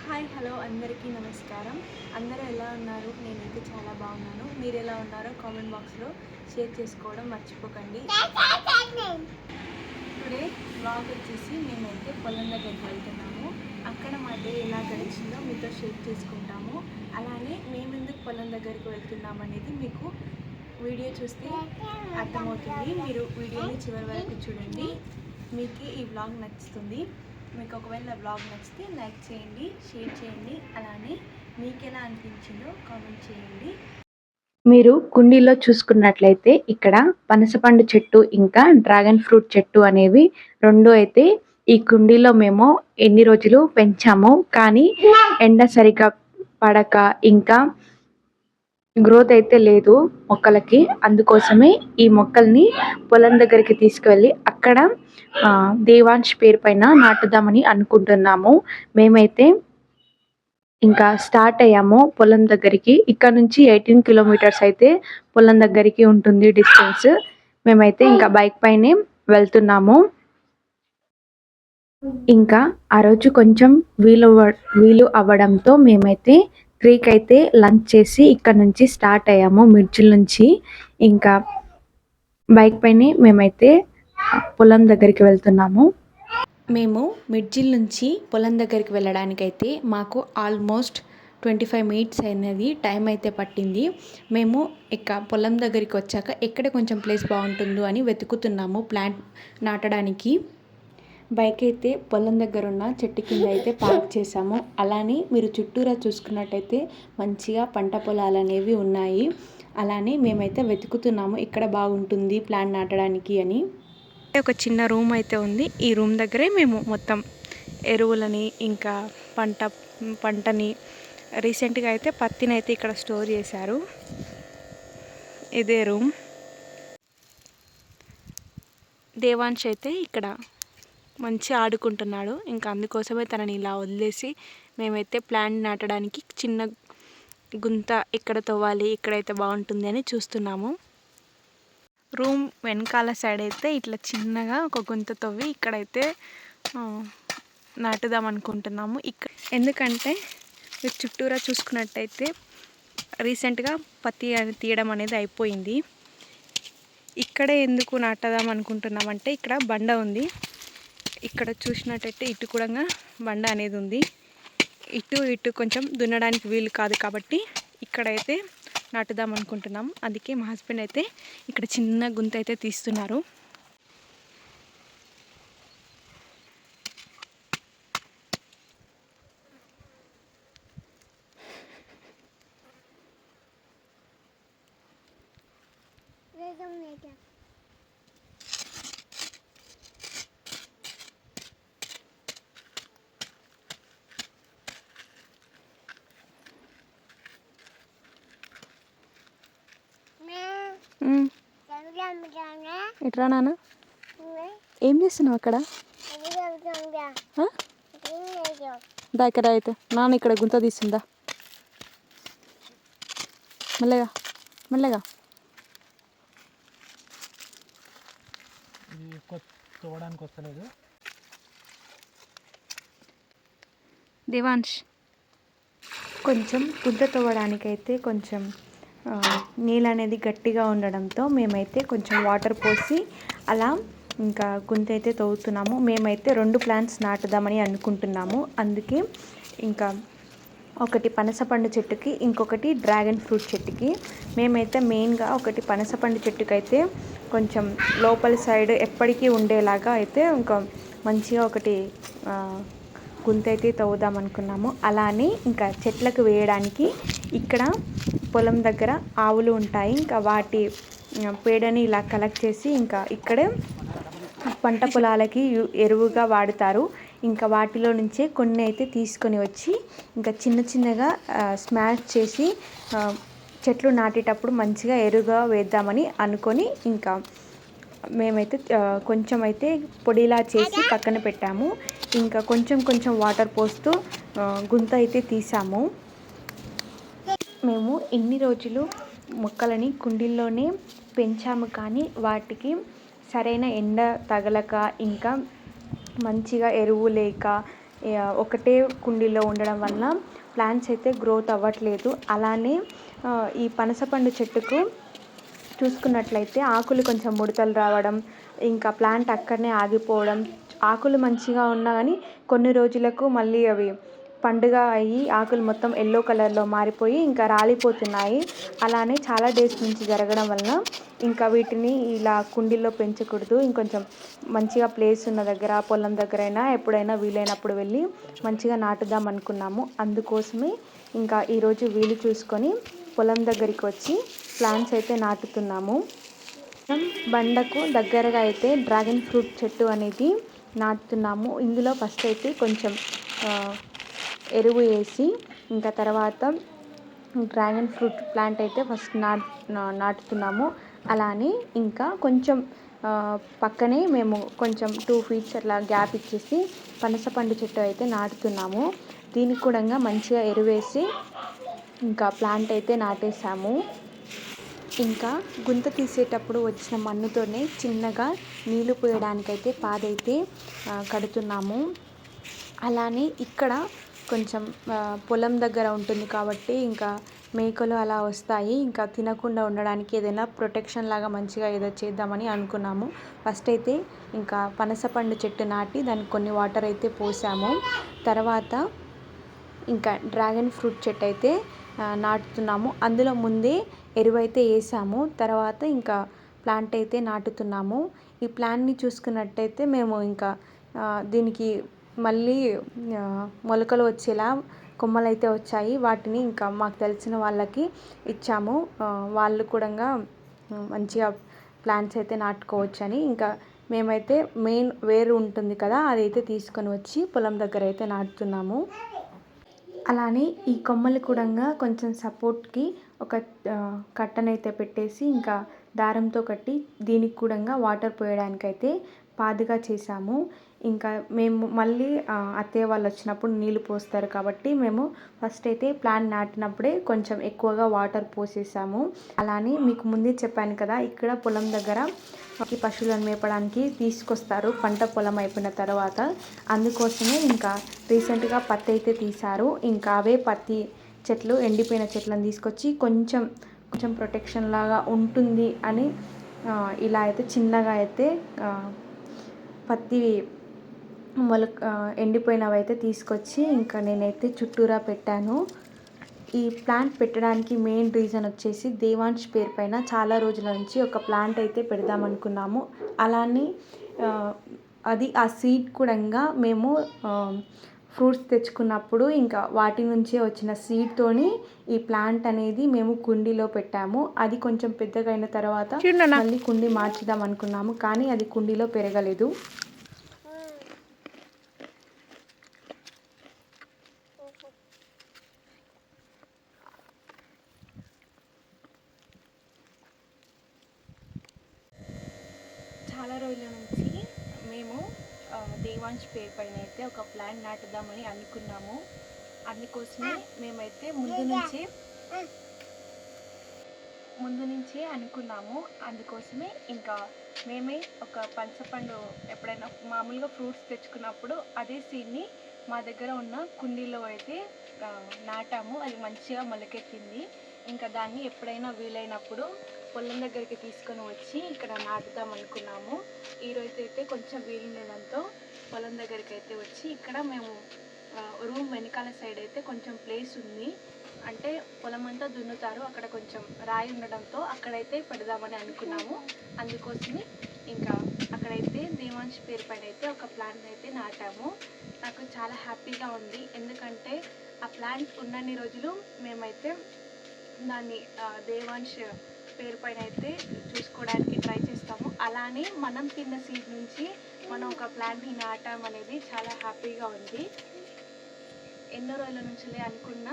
Hi hello అందరికీ నమస్కారం. అందరూ ఎలా ఉన్నారు? నేనైతే చాలా బాగున్నాను. మీరు ఎలా ఉన్నారో కామెంట్ బాక్స్లో షేర్ చేసుకోవడం మర్చిపోకండి. టుడే వ్లాగ్ వచ్చేసి మేమైతే పొలం దగ్గరికి వెళ్తున్నాము. అక్కడ మా డే ఎలా గడిచిందో మీతో షేర్ చేసుకుంటాము. అలానే మేమెందుకు పొలం దగ్గరికి వెళ్తున్నాం అనేది మీకు వీడియో చూస్తే అర్థమవుతుంది. మీరు వీడియోని చివరి వరకు చూడండి. మీకు ఈ వ్లాగ్ నచ్చుతుంది. మీకు ఒకవేళ వ్లాగ్ నచ్చితే లైక్ చేయండి, షేర్ చేయండి. అలానే మీకు ఎలా అనిపించిందో కామెంట్ చేయండి. మీరు కుండీలో చూసుకున్నట్లయితే ఇక్కడ పనసపండు చెట్టు ఇంకా డ్రాగన్ ఫ్రూట్ చెట్టు అనేవి రెండు అయితే ఈ కుండీలో మేము ఎన్ని రోజులు పెంచాము. కానీ ఎండ సరిగా పడక ఇంకా గ్రోత్ అయితే లేదు మొక్కలకి. అందుకోసమే ఈ మొక్కల్ని పొలం దగ్గరికి తీసుకువెళ్ళి అక్కడ దేవాంశ్ పేరు పైన నాటుదామని అనుకుంటున్నాము. మేమైతే ఇంకా స్టార్ట్ అయ్యాము పొలం దగ్గరికి. ఇక్కడ నుంచి 18 కిలోమీటర్స్ అయితే పొలం దగ్గరికి ఉంటుంది డిస్టెన్స్. మేమైతే ఇంకా బైక్ పైనే వెళ్తున్నాము. ఇంకా ఆ రోజు కొంచెం వీలు అవ్వడంతో మేమైతే 3కి అయితే లంచ్ చేసి ఇక్కడ నుంచి స్టార్ట్ అయ్యాము మిర్చిల్ నుంచి. ఇంకా బైక్ పైనే మేమైతే పొలం దగ్గరికి వెళ్తున్నాము. మేము మిడ్జిల్ నుంచి పొలం దగ్గరికి వెళ్ళడానికైతే మాకు ఆల్మోస్ట్ 25 మినిట్స్ అయినది టైం అయితే పట్టింది. మేము పొలం దగ్గరికి వచ్చాక ఎక్కడ కొంచెం ప్లేస్ బాగుంటుందో అని వెతుకుతున్నాము ప్లాంట్ నాటడానికి. బైక్ అయితే పొలం దగ్గర ఉన్న చెట్టు కింద అయితే పార్క్ చేసాము. అలానే మీరు చుట్టూరా చూసుకున్నట్టయితే మంచిగా పంట పొలాలు అనేవి ఉన్నాయి. అలానే మేమైతే వెతుకుతున్నాము ఇక్కడ బాగుంటుంది ప్లాంట్ నాటడానికి అని. ఒక చిన్న రూమ్ అయితే ఉంది. ఈ రూమ్ దగ్గరే మేము మొత్తం ఎరువులని ఇంకా పంటని రీసెంట్గా అయితే పత్తిని అయితే ఇక్కడ స్టోర్ చేశారు. ఇదే రూమ్. దేవాంశ్ అయితే ఇక్కడ మంచి ఆడుకుంటున్నాడు. ఇంకా అందుకోసమే తనని ఇలా వదిలేసి మేమైతే ప్లాంట్ నాటడానికి చిన్న గుంత ఎక్కడ తవ్వాలి, ఇక్కడైతే బాగుంటుంది అని చూస్తున్నాము. రూమ్ వెనకాల సైడ్ అయితే ఇట్లా చిన్నగా ఒక గుంత తవ్వి ఇక్కడైతే నాటుదాం అనుకుంటున్నాము. ఎందుకంటే మీరు చుట్టూరా చూసుకున్నట్టయితే రీసెంట్గా పత్తి తీయడం అనేది అయిపోయింది. ఇక్కడే ఎందుకు నాటుదాం అనుకుంటున్నామంటే ఇక్కడ బండ ఉంది. ఇక్కడ చూసినట్టయితే ఇటు కూడా బండ అనేది ఉంది. ఇటు కొంచెం దున్నడానికి వీలు కాదు కాబట్టి ఇక్కడైతే నాటుదాం అనుకుంటున్నాం. అందుకే మా హస్బెండ్ అయితే ఇక్కడ చిన్న గుంత అయితే తీస్తున్నారు. ఇట్రా నాన్న. ఏం చేస్తున్నావు అక్కడ? ఇక్కడ అయితే నాన్న ఇక్కడ గుంత తీసిందా. మెల్లగా మెల్లగా. దేవాంశ్ కొంచెం గుంత తవ్వడానికైతే కొంచెం నీళ్ళు అనేది గట్టిగా ఉండడంతో మేమైతే కొంచెం వాటర్ పోసి అలా ఇంకా గుంత అయితే తవ్వుతున్నాము. మేమైతే 2 ప్లాంట్స్ నాటుదామని అనుకుంటున్నాము. అందుకే ఇంకా ఒకటి పనసపండు చెట్టుకి, ఇంకొకటి డ్రాగన్ ఫ్రూట్ చెట్టుకి. మేమైతే మెయిన్గా ఒకటి పనసపండు చెట్టుకి అయితే కొంచెం లోపల సైడ్ ఎప్పటికీ ఉండేలాగా అయితే ఇంకా మంచిగా ఒకటి గుంత అయితే తవ్వుదాం అనుకున్నాము. అలానే ఇంకా చెట్లకు వేయడానికి ఇక్కడ పొలం దగ్గర ఆవులు ఉంటాయి. ఇంకా వాటి పేడని ఇలా కలెక్ట్ చేసి ఇంకా ఇక్కడే పంట పొలాలకి ఎరువుగా వాడుతారు. ఇంకా వాటిలో నుంచే కొన్ని అయితే తీసుకొని వచ్చి ఇంకా చిన్నగా స్మాష్ చేసి చెట్లు నాటేటప్పుడు మంచిగా ఎరువుగా వేద్దామని అనుకొని ఇంకా మేమైతే కొంచెం అయితే పొడిలా చేసి పక్కన పెట్టాము. ఇంకా కొంచెం వాటర్ పోస్తూ గుంత అయితే తీసాము. మేము ఇన్ని రోజులు మొక్కలని కుండీల్లోనే పెంచాము. కానీ వాటికి సరైన ఎండ తగలక ఇంకా మంచిగా ఎరువు లేక ఒకటే కుండీలో ఉండడం వల్ల ప్లాంట్స్ అయితే గ్రోత్ అవ్వట్లేదు. అలానే ఈ పనసపండు చెట్టుకు చూసుకున్నట్లయితే ఆకులు కొంచెం ముడతలు రావడం, ఇంకా ప్లాంట్ అక్కడనే ఆగిపోవడం, ఆకులు మంచిగా ఉన్నా కానీ కొన్ని రోజులకు మళ్ళీ అవి పండుగ అయ్యి ఆకులు మొత్తం ఎల్లో కలర్లో మారిపోయి ఇంకా రాలిపోతున్నాయి. అలానే చాలా డేస్ నుంచి జరగడం వలన ఇంకా వీటిని ఇలా కుండీల్లో పెంచకూడదు. ఇంకొంచెం మంచిగా ప్లేస్ ఉన్న దగ్గర, పొలం దగ్గర అయినా ఎప్పుడైనా వీలైనప్పుడు వెళ్ళి మంచిగా నాటుదాం అనుకున్నాము. అందుకోసమే ఇంకా ఈరోజు వీలు చూసుకొని పొలం దగ్గరికి వచ్చి ప్లాంట్స్ అయితే నాటుతున్నాము. బండకు దగ్గరగా అయితే డ్రాగన్ ఫ్రూట్ చెట్టు అనేది నాటుతున్నాము. ఇందులో ఫస్ట్ అయితే కొంచెం ఎరువు వేసి ఇంకా తర్వాత డ్రాగన్ ఫ్రూట్ ప్లాంట్ అయితే ఫస్ట్ నాటుతున్నాము. అలానే ఇంకా కొంచెం పక్కనే మేము కొంచెం 2 ఫీట్స్ అట్లా గ్యాప్ ఇచ్చేసి పనసపండు చెట్టు అయితే నాటుతున్నాము. దీనికి కూడా మంచిగా ఎరువేసి ఇంకా ప్లాంట్ అయితే నాటేసాము. ఇంకా గుంత తీసేటప్పుడు వచ్చిన మన్నుతోనే చిన్నగా నీళ్లు పోయడానికైతే పాదైతే కడుతున్నాము. అలానే ఇక్కడ కొంచెం పొలం దగ్గర ఉంటుంది కాబట్టి ఇంకా మేకలు అలా వస్తాయి. ఇంకా తినకుండా ఉండడానికి ఏదైనా ప్రొటెక్షన్ లాగా మంచిగా ఏదో చేద్దామని అనుకున్నాము. ఫస్ట్ అయితే ఇంకా పనసపండు చెట్టు నాటి దానికి కొన్ని వాటర్ అయితే పోసాము. తర్వాత ఇంకా డ్రాగన్ ఫ్రూట్ చెట్టు అయితే నాటుతున్నాము. అందులో ముందే ఎరువైతే వేసాము. తర్వాత ఇంకా ప్లాంట్ అయితే నాటుతున్నాము. ఈ ప్లాంట్ని చూసుకున్నట్టయితే మేము ఇంకా దీనికి మళ్ళీ మొలకలు వచ్చేలా కొమ్మలు అయితే వచ్చాయి. వాటిని ఇంకా మాకు తెలిసిన వాళ్ళకి ఇచ్చాము. వాళ్ళు కూడా మంచిగా ప్లాంట్స్ అయితే నాటుకోవచ్చని ఇంకా మేమైతే మెయిన్ వేరు ఉంటుంది కదా, అదైతే తీసుకొని వచ్చి పొలం దగ్గర అయితే నాటుతున్నాము. అలానే ఈ కొమ్మలు కూడా కొంచెం సపోర్ట్కి ఒక కట్టనైతే పెట్టేసి ఇంకా దారంతో కట్టి దీనికి కూడా వాటర్ పోయడానికైతే పాదుగా చేసాము. ఇంకా మేము మళ్ళీ అత్తయ్య వాళ్ళు వచ్చినప్పుడు నీళ్ళు పోస్తారు కాబట్టి మేము ఫస్ట్ అయితే ప్లాంట్ నాటినప్పుడే కొంచెం ఎక్కువగా వాటర్ పోసేసాము. అలానే మీకు ముందే చెప్పాను కదా, ఇక్కడ పొలం దగ్గర పశువులను మేపడానికి తీసుకొస్తారు పంట పొలం అయిపోయిన తర్వాత. అందుకోసమే ఇంకా రీసెంట్గా పత్తి అయితే తీశారు. ఇంకా అవే పత్తి చెట్లు, ఎండిపోయిన చెట్లను తీసుకొచ్చి కొంచెం ప్రొటెక్షన్ లాగా ఉంటుంది అని ఇలా అయితే చిన్నగా అయితే పత్తి ఎండిపోయినవి అయితే తీసుకొచ్చి ఇంకా నేనైతే చుట్టూరా పెట్టాను. ఈ ప్లాంట్ పెట్టడానికి మెయిన్ రీజన్ వచ్చేసి దేవాంశ్ పేరు పైన చాలా రోజుల నుంచి ఒక ప్లాంట్ అయితే పెడదాం అనుకున్నాము. అలానే అది ఆ సీడ్ కూడా మేము ఫ్రూట్స్ తెచ్చుకున్నప్పుడు ఇంకా వాటి నుంచే వచ్చిన సీడ్తోని ఈ ప్లాంట్ అనేది మేము కుండీలో పెట్టాము. అది కొంచెం పెద్దగా అయిన తర్వాత మళ్ళీ కుండీ మార్చుదాం అనుకున్నాము, కానీ అది కుండీలో పెరగలేదు. చాలా రోజుల నుంచి మేము దేవాంశ్ పేరు పైన అయితే ఒక ప్లాంట్ నాటుదామని అనుకున్నాము. అందుకోసమే మేమైతే ముందు నుంచే అనుకున్నాము. అందుకోసమే ఇంకా మేమే ఒక పనసపండు ఎప్పుడైనా మామూలుగా ఫ్రూట్స్ తెచ్చుకున్నప్పుడు అదే సీడ్ని మా దగ్గర ఉన్న కుండీలో అయితే నాటాము. అది మంచిగా మొలకెత్తింది. ఇంకా దాన్ని ఎప్పుడైనా వీలైనప్పుడు పొలం దగ్గరికి తీసుకొని వచ్చి ఇక్కడ నాటుదాం అనుకున్నాము. ఈరోజు అయితే కొంచెం వీలుండడంతో పొలం దగ్గరికి అయితే వచ్చి ఇక్కడ మేము రూమ్ వెనకాల సైడ్ అయితే కొంచెం ప్లేస్ ఉంది. అంటే పొలం అంతా దున్నుతారు, అక్కడ కొంచెం రాయి ఉండడంతో అక్కడైతే పెడదామని అనుకున్నాము. అందుకోసమే ఇంకా అక్కడైతే దేవాంశ్ పేరు పైన అయితే ఒక ప్లాంట్ అయితే నాటాము. నాకు చాలా హ్యాపీగా ఉంది. ఎందుకంటే ఆ ప్లాంట్ ఉన్నన్ని రోజులు మేమైతే దాన్ని దేవాంశ్ పేరు పైన అయితే చూసుకోవడానికి ట్రై చేస్తాము. అలానే మనం తిన్న సీడ్ నుంచి మనం ఒక ప్లాంట్ని నాటాం అనేది చాలా హ్యాపీగా ఉంది. ఎన్నో రోజుల నుంచిలే అనుకున్న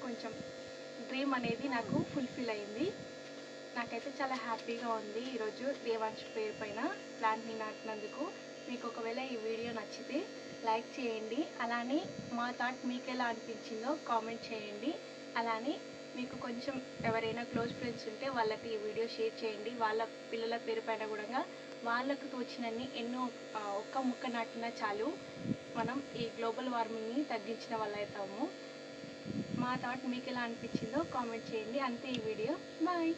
కొంచెం డ్రీమ్ అనేది నాకు ఫుల్ఫిల్ అయింది. నాకైతే చాలా హ్యాపీగా ఉంది ఈరోజు దేవాంశ్ పేరు పైన ప్లాంట్ని నాటినందుకు. మీకు ఒకవేళ ఈ వీడియో నచ్చితే లైక్ చేయండి. అలానే మా థాట్ మీకు ఎలా అనిపించిందో కామెంట్ చేయండి. అలానే మీకు కొంచెం ఎవరైనా క్లోజ్ ఫ్రెండ్స్ ఉంటే వాళ్ళకి ఈ వీడియో షేర్ చేయండి. వాళ్ళ పిల్లల పేరు పైన కూడా వాళ్ళకు తోచినన్ని ఒక్క ముక్క నాటినా చాలు. మనం ఈ గ్లోబల్ వార్మింగ్ని తగ్గించిన వాళ్ళు అవుతాము. మా థాట్ మీకు ఎలా అనిపించిందో కామెంట్ చేయండి. అంతే ఈ వీడియో. బాయ్.